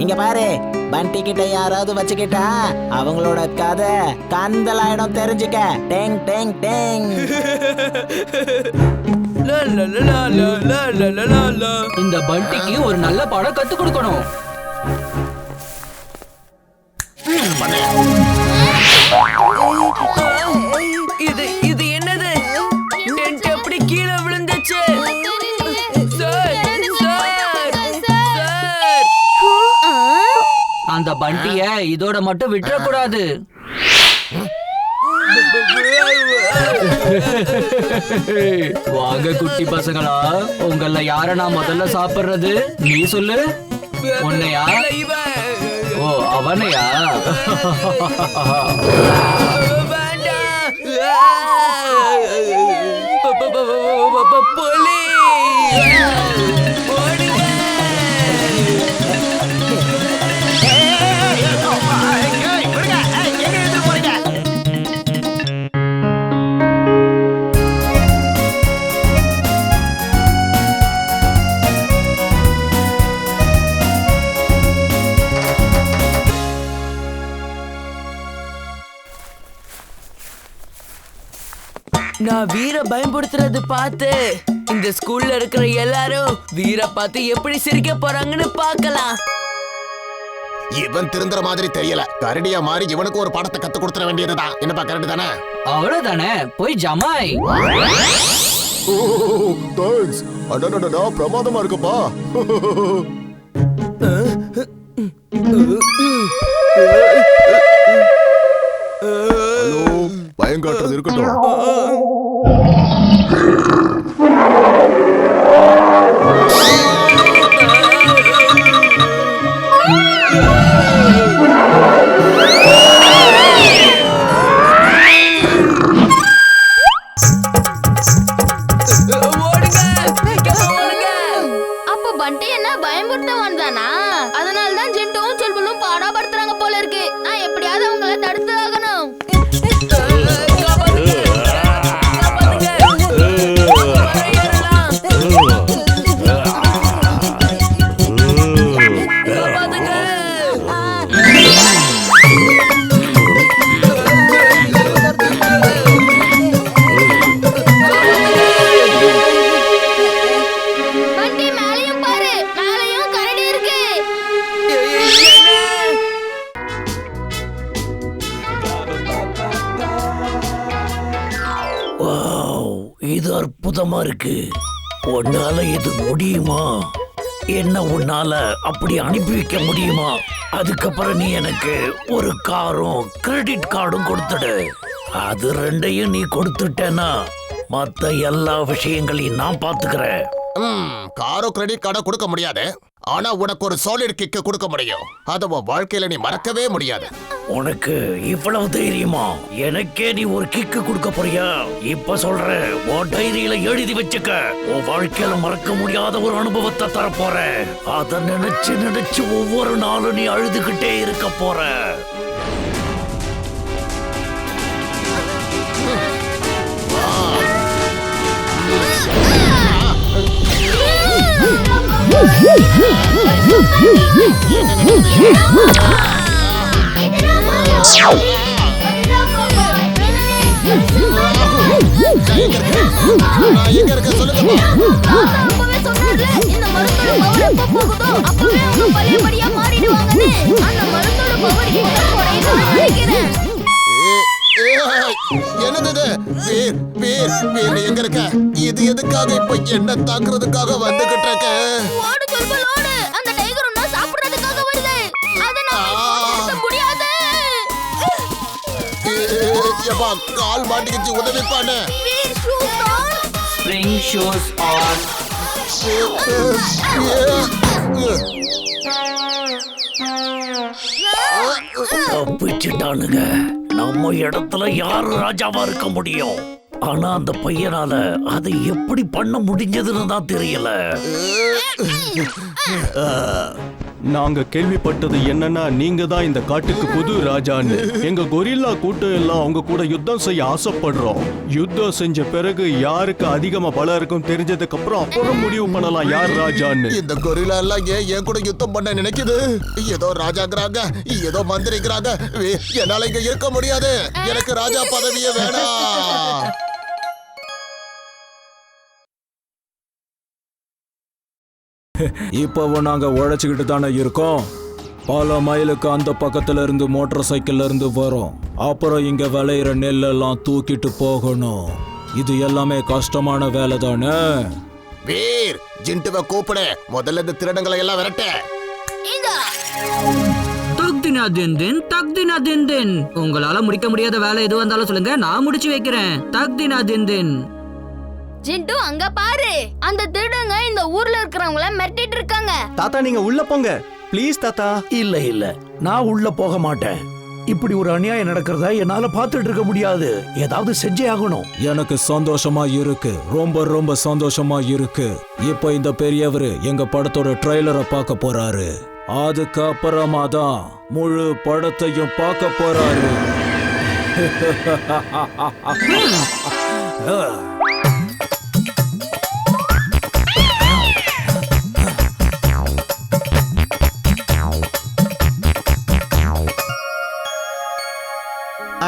இங்க பாரு, பண்டி கிட்ட யாராவது வச்சுக்கிட்டா அவங்களோட கதை கந்தலாயிடம் தெரிஞ்சுக்க. டேங் டேங் டேங். இந்த பண்டிக்கு ஒரு நல்ல பாடம் கத்து கொடுக்கணும். இது என்னது? டென்ட் எப்படி கீழே விழுந்துச்சு? அந்த பண்டிய இதோட மட்டும் விட்டுற கூடாது. வாங்க குட்டி பசங்களா, உங்கள யார நான் முதல்ல சாப்பிடுறது? நீ சொல்லு. உன்னையா? ஓ, அவனையா? நான் வீர பயன்படுத்துறது பார்த்து இந்த ஸ்கூல்ல இருக்கிற எல்லாரும் வீர பார்த்து எப்படி சிரிக்க போறாங்கன்னு பார்க்கலாம். இவன் திருந்துற மாதிரி தெரியல. கரடியா மாறி இவனுக்கு ஒரு பாடத்தை கத்து கொடுத்துட வேண்டியதுதான். என்னப்பா, கரடி தானே? அவ்வளவுதானே, போய் ஜமாய். தேங்க்ஸ். அடடடடா, பிரமாதமா இருக்குப்பா. ஹலோ, பயங்காட்டுறது இருக்கட்டும். அப்ப பண்டி என்ன பயமுறுத்த வந்தானா? அதனாலதான் ஜென்டும் சொல்பலும் பாடாபடுத்துறாங்க போல இருக்கு. நான் எப்படியாவது அவங்கள தடுத்து ஆகணும். பண்டி, மேலையும் பாரு, மேலையும் கரடி இருக்கு. இது அற்புதமா இருக்கு. உன்னால இது முடியுமா? என்ன உன்னால அப்படி அனுப்பி வைக்க முடியுமா? அதுக்கப்புறம் நீ எனக்கு ஒரு காரும் கிரெடிட் கார்டும் கொடுத்துடு. அது ரெண்டையும் நீ கொடுத்துட்டேன்னா மத்த எல்லா விஷயங்களையும் நான் பாத்துக்கிறேன். காரோ கிரெடிட் கார்டோ கொடுக்க முடியாது. ஆனா உனக்கு ஒரு சாலிட் கிக் கொடுக்க முடியும். அத உன் வாழ்க்கையில நீ மறக்கவே முடியாது. உனக்கு இவ்வளவு தைரியமா? எனக்கே நீ ஒரு கிக்கு கொடுக்க போறியா? இப்ப சொல்ற, உன் டைரியில எழுதி வச்சுக்க. உன் வாழ்க்கையில மறக்க முடியாத ஒரு அனுபவத்தை தரப்போற. அத நினைச்சு நினைச்சு ஒவ்வொரு நாளும் நீ அழுதுகிட்டே இருக்க போற. எங்க இருக்க சொல்லுங்க. அப்பவே சொன்னார்ல, இந்த மருந்தோட பவர் எப்ப போகுதோ அப்பவே அவங்க பழையபடியா மாறிடுவாங்கன்னு. அந்த மருந்தோட பவர் இப்ப குறையுதுன்னு நினைக்கிறேன். என்னது பேர் பேர் பேர் எங்க இருக்க? இது எதுக்காக இப்ப என்ன தாக்குறதுக்காக வந்துகிட்டு இருக்க? ஓடு சொல்பல் ஓடு, அந்த டைகர் உன்னை சாப்பிடுறதுக்காக வருது. அதனால முடியாது. ஏப்பா, கால் மாட்டிக்கிச்சு, உதவி பண்ணு. வீர் shoes on. Spring shoes on. தப்பிச்சுட்டானுங்க. நம்ம இடத்துல யாரு ராஜாவா இருக்க முடியும்? ஆனா அந்த பையனால அதை எப்படி பண்ண முடிஞ்சதுன்னு தான் தெரியல. நாங்க கேள்விப்பட்டது என்னன்னா நீங்க தான் இந்த காட்டுக்கு புது ராஜான்னு. எங்க கொரில்லா கூட்டம் எல்லாம் அவங்க கூட யுத்தம் செய்ய ஆசைப்படுறோம். யுத்தம் செஞ்ச பிறகு யாருக்கு அதிகமா பலம் இருக்கும் தெரிஞ்சதுக்கு அப்புறம் முடிவு பண்ணலாம் யார் ராஜான்னு. இந்த கொரில்லா எல்லாம் ஏன் கூட யுத்தம் பண்ண நினைக்குது? ஏதோ ராஜாங்கிறாங்க, ஏதோ மந்திரிக்கிறாங்க. என்னால இங்க இருக்க முடியாது. எனக்கு ராஜா பதவியே வேணாம். இப்பவும் நாங்க உழைச்சுக்கிட்டு தானே இருக்கோம். பல மைலுக்கு அந்த பக்கத்துல இருந்து மோட்டார் சைக்கிள்ல இருந்து வரும். அப்புறம் இங்க விளையிற நெல்லெல்லாம் தூக்கிட்டு போகணும். இது எல்லாமே கஷ்டமான வேலை தானே. வீர், ஜிண்டுவை கூப்பிடு. முதல்ல இந்த திருடங்களை எல்லாம் விரட்ட. தக்தினா தின் தின். உங்களால முடிக்க முடியாத வேலை எதுவா இருந்தாலும் சொல்லுங்க, நான் முடிச்சு வைக்கிறேன். தக்தினா தின் தின். ஜிண்டு அங்க பாரு, அந்த திருடங்க இந்த ஊர்ல இருக்கிறவங்கள மிரட்டிட்டு இருக்காங்க. தாத்தா நீங்க உள்ள போங்க ப்ளீஸ் தாத்தா. இல்ல இல்ல, நான் உள்ள போக மாட்டேன். இப்படி ஒரு அநியாயம் நடக்கிறதா என்னால பார்த்துட்டு இருக்க முடியாது. ஏதாவது செஞ்சே ஆகணும். எனக்கு சந்தோஷமா இருக்கு, ரொம்ப ரொம்ப சந்தோஷமா இருக்கு. இப்ப இந்த பெரியவரு எங்க படத்தோட ட்ரெய்லரை பார்க்க போறாரு. அதுக்கப்புறமா தான் முழு படத்தையும் பார்க்க போறாரு.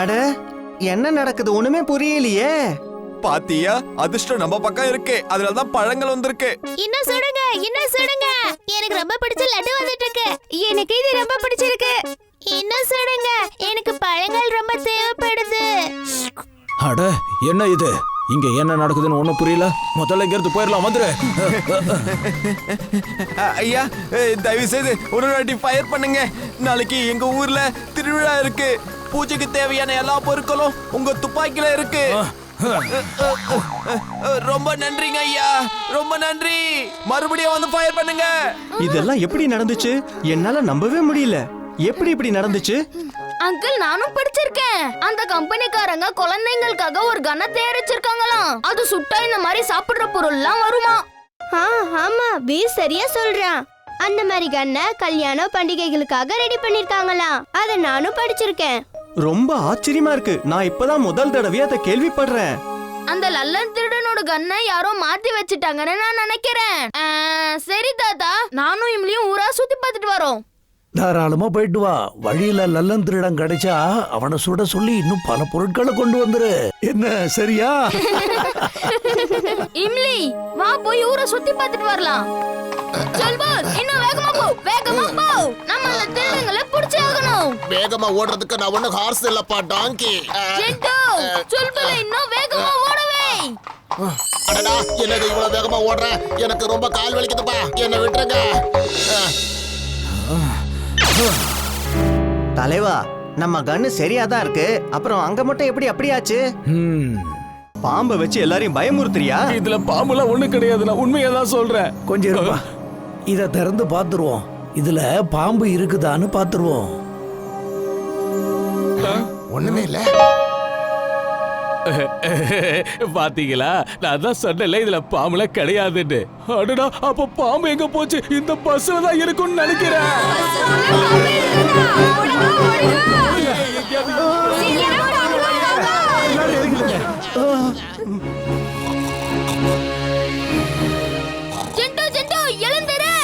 அட, என்ன நடக்குது ஒண்ணுமே புரியலையே. பாத்தியா, அதிர்ஷ்டம் நம்ம பக்கம் இருக்கு. அதனாலதான் பழங்கள் வந்திருக்கு. இன்னும் சுடுங்க, இன்னும் சுடுங்க. எனக்கு ரொம்ப பிடிச்ச லட்டு வந்துட்டு இருக்கு. எனக்கு இது ரொம்ப பிடிச்சிருக்கு. இன்னும் சுடுங்க, எனக்கு பழங்கள் ரொம்ப தேவைப்படுது. அட, என்ன இது? இங்க என்ன நடக்குதுன்னு ஒண்ணும் புரியல. முதல்ல இங்க இருந்து போயிடலாம். வந்துரு. ஐயா, தயவு செய்து ஒரு வாட்டி ஃபயர் பண்ணுங்க. நாளைக்கு எங்க ஊர்ல திருவிழா இருக்கு. பூஜைக்கு தேவையான எல்லா பொருட்களும் உங்க துப்பாக்கில இருக்கு. ரொம்ப நன்றிங்க ஐயா, ரொம்ப நன்றி. மறுபடியும் வந்து ஃபயர் பண்ணுங்க. இதெல்லாம் எப்படி நடந்துச்சு? என்னால நம்பவே முடியல. எப்படி இப்படி நடந்துச்சு? அங்கிள், நானும் படிச்சிருக்கேன். அந்த கம்பெனிக்காரங்க குழந்தைங்களுக்காக ஒரு கன்னை தயாரிச்சிருக்காங்களாம். அது சுட்டா இந்த மாதிரி சாப்பிடுற பொருள் எல்லாம் வருமா? ஆமா, வீர் சரியா சொல்றான். அந்த மாதிரி கன்னை கல்யாண பண்டிகைகளுக்காக ரெடி பண்ணிருக்காங்களாம். அத நானும் படிச்சிருக்கேன். ரொம்ப ஆச்சரியமா இருக்கு. நான் இப்பதான் முதல் தடவையா அதை கேள்விப்படுறேன். அந்த லல்லன் திருடனோட கன்னை யாரோ மாத்தி வச்சுட்டாங்கன்னு நான் நினைக்கிறேன். சரி தாத்தா, நானும் இம்லியும் ஊரா சுத்தி பார்த்துட்டு வரோம். தாராளமா போயிட்டு வா. வழியில லல்லன் திருடம் கிடைச்சா அவனை சுட சொல்லி இன்னும் பல பொருட்களை கொண்டு வந்துரு. என்ன, சரியா? இம்லி, வா போய் ஊரை சுத்தி பார்த்துட்டு வரலாம். சொல் பாஸ், இன்னும் வேகமா போ, வேகமா போ. நம்ம அந்த திருடங்களை பிடிச்சே ஆகணும். வேகமா ஓடுறதுக்கு நான் ஒண்ணு ஹார்ஸ் இல்லப்பா, டாங்கி. ஜெண்டோ, சொல் பாஸ், இன்னும் வேகமா ஓடவே. அடடா, என்னது இவ்வளவு வேகமா ஓடுறேன்? எனக்கு ரொம்ப கால் வலிக்குதுப்பா, என்ன விட்டுருங்க. தலைவா, நம்ம கன்னு சரியாதான் இருக்கு. அப்புறம் அங்க மட்டும் எப்படி அப்படியாச்சு? பாம்பை வச்சு எல்லாரையும் பயமுறுத்துறியா? இதுல பாம்புலாம் ஒண்ணு கிடையாது. நான் உண்மையா தான் சொல்றேன். கொஞ்சம் இருப்பா, இத திறந்து பாத்துருவோம். இதுல பாம்பு இருக்குதான்னு பாத்துருவோம். ஒண்ணுமே இல்ல. பாத்தீங்களா, நான் தான் சொன்னல இதுல பாம்புல கிடையாதுன்னு. அடடா, அப்ப பாம்பு எங்க போச்சு? இந்த பஸ்ல தான் இருக்கும்னு நினைக்கிறேன். ஜெண்டோ, ஜெண்டோ, எழுந்திரு.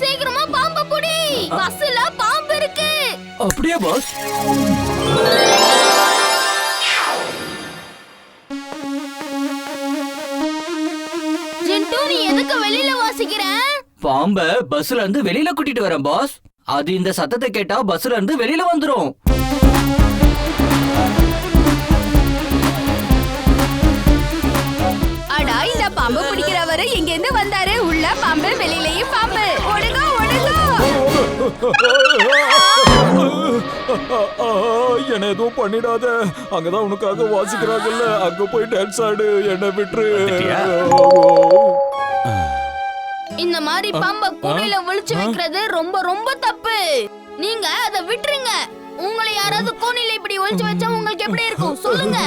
சீக்கிரமா பாம்பை புடி. பஸ்ல பாம்பு இருக்கு. அப்படியே பாஸ். ஜெண்டோ, நீ எதுக்கு வெளியில வாசிக்கிற? பாம்ப பஸ்ல இருந்து வெளியில கூட்டிட்டு வரேன் பாஸ். அது இந்த சத்தத்தை கேட்டா பஸ்ல இருந்து வெளியில வந்துரும். அடா, இந்த பாம்பு பிடிக்கிறவரு எங்க இருந்து வந்தாரு? உள்ள பாம்பு, வெளியிலயும் பாம்பு. ஓடுங்க, ஓடுங்க. என்ன எதுவும் பண்ணிடாத. அங்கதான் உனக்காக வாசிக்கிறாங்கல்ல, அங்க போய் டான்ஸ் ஆடு. என்ன விட்டுரு. இந்த மாதிரி பாம்பை கூடையில ஒளிச்சு வைக்கிறது ரொம்ப ரொம்ப தப்பு. நீங்க அதை விட்டுருங்க. உங்களை யாராவது கோணில இப்படி ஒளிச்சு வச்சா உங்களுக்கு எப்படி இருக்கும் சொல்லுங்க.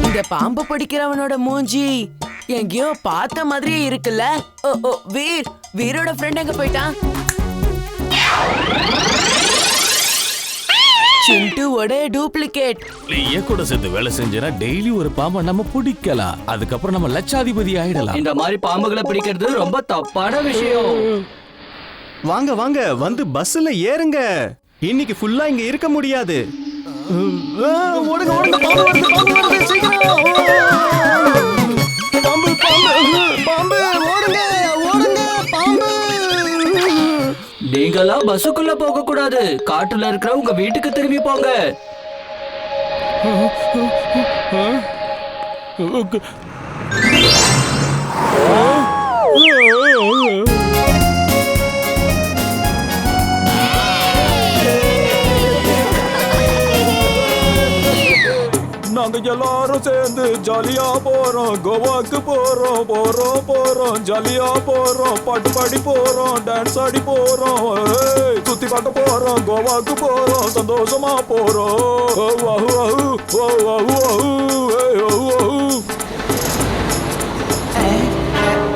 இந்த பாம்பு பிடிக்கிறவனோட மூஞ்சி எங்கேயோ பார்த்த மாதிரியே இருக்குல்ல. ஓ ஓ வீரோட ஃப்ரெண்ட் எங்க போயிட்டான்? சிண்டுவோட டூப்ளிகேட். நீயே கூட சேர்ந்து வேலை செஞ்சனா டெய்லி ஒரு பாம்பை நம்ம பிடிக்கலாம். அதுக்கப்புறம் நம்ம லட்சாதிபதி ஆயிடலாம். இந்த மாதிரி பாம்புகளை பிடிக்கிறது ரொம்ப தப்பான விஷயம். வாங்க வாங்க வந்து பஸ்ல ஏறுங்க. இன்னைக்கு ஃபுல்லா இங்க இருக்க முடியாது. ஓடுங்க ஓடுங்க, பாம்பு வருது, பாம்பு வருது, சீக்கிரம். பாம்பு பாம்பு பாம்பு, ஓடுங்க ஓடுங்க, பாம்பு. நீங்களாம் பஸ்ஸுக்குள்ள போக கூடாது. காட்டுல இருக்கிற உங்க வீட்டுக்கு திரும்பி போங்க. நாங்க எல்லாரும் சேர்ந்து ஜாலியா போறோம், கோவாக்கு போறோம் போறோம் போறோம், ஜாலியா போறோம், பாட்டு பாடி போறோம், டான்ஸ் ஆடி போறோம், ஏய், சுத்தி பார்க்க போறோம், கோவாக்கு போறோம், சந்தோஷமா போறோம்.